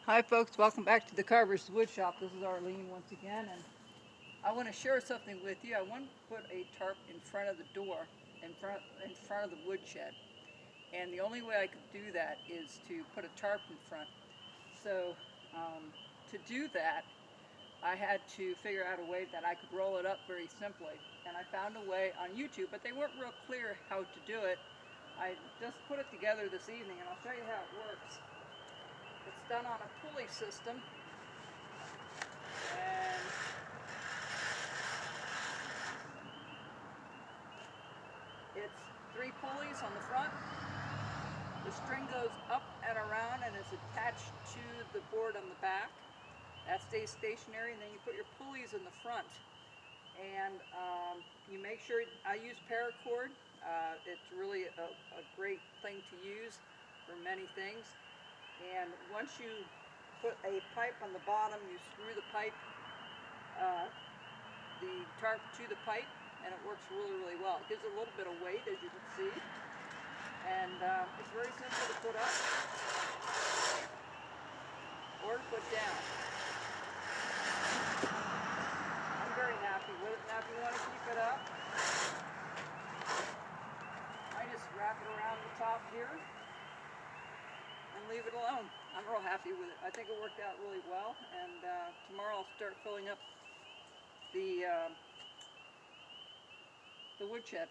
Hi folks, welcome back to the Carver's Wood Shop. This is Arlene once again, and I want to share something with you. I want to put a tarp in front of the door, in front of the woodshed. And the only way I could do that is to put a tarp in front. So to do that, I had to figure out a way that I could roll it up very simply. And I found a way on YouTube, but they weren't real clear how to do it. I just put it together this evening, and I'll show you how it works. It's done on a pulley system, and it's 3 pulleys on the front. The string goes up and around and is attached to the board on the back. That stays stationary, and then you put your pulleys in the front. And you make sure, I use paracord. It's really a great thing to use for many things. And once you put a pipe on the bottom, you screw the pipe, the tarp to the pipe, and it works really, really well. It gives it a little bit of weight, as you can see. And it's very simple to put up or to put down. I'm very happy with it. Now if you want to keep it up, I just wrap it around the top here and leave it alone. I'm real happy with it. I think it worked out really well, and tomorrow I'll start filling up the woodshed.